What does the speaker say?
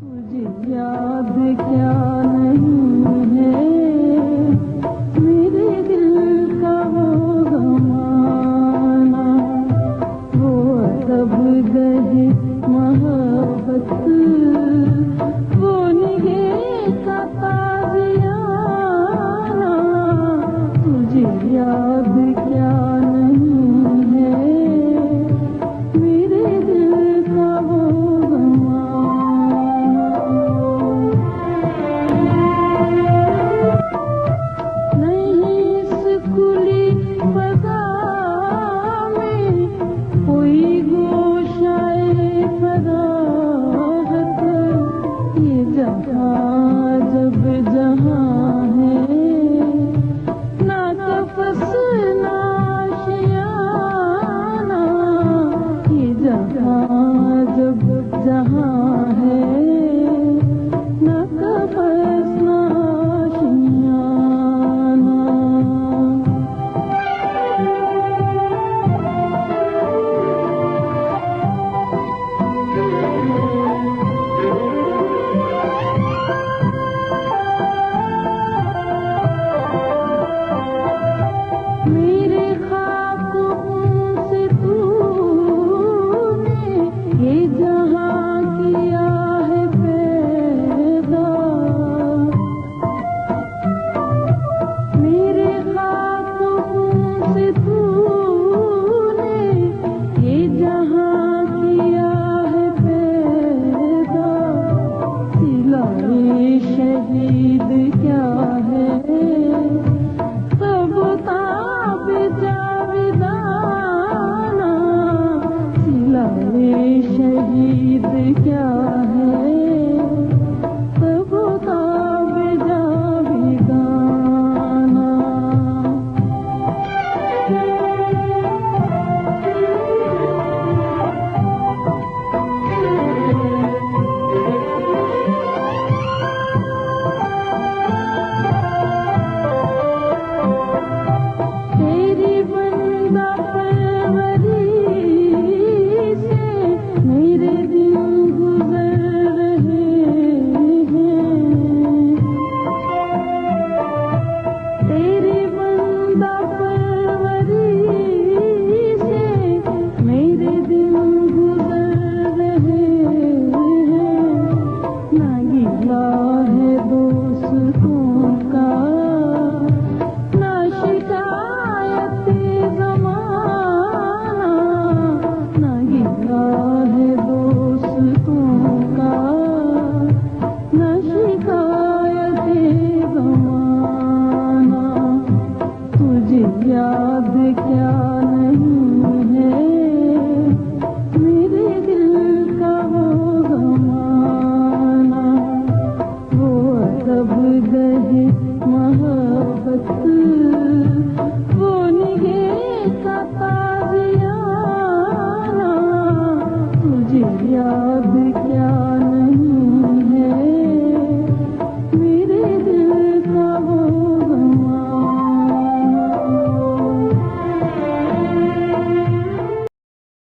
तुझे याद क्या नहीं है मेरे दिल का वो ज़माना, वो सब गहे मोहब्बत, वो निगाह का ताज़ियाना। तुझे याद क्या नहीं है मेरे दिल का वो ज़माना। नहीं इस खुली फ़ज़ा में कोई गोशाए फराग़त, ये जहाँ जब जहाँ है ना कफ़स ना आशियाना, ये जहाँ जब जहाँ है ना कफ़स ना आशियाना। मेरे ख़्वाबों से तूने ये जहाँ किया है पैदा, मेरे ख़्वाबों से तूने ये जहाँ किया है पैदा। सिलाए शहीद क्या है सब ताब जाविदाना, सिलाए शहीद क्या है सब ताब जाविदाना। तेरी बंदा परवरी से मेरे दिन गुजर रहे हैं, तेरी बंदा परवरी से मेरे दिन गुजर रहे हैं। ना गिला है दोस्तों का ना शिकायत ज़माना, ना गिला है दोस्तों का ना शिकायत ज़माना। तुझे याद क्या नहीं है मेरे दिल का वो ज़माना, वो सब गहे मोहब्बत, वो निगाह का ताज़ियाना। तुझे याद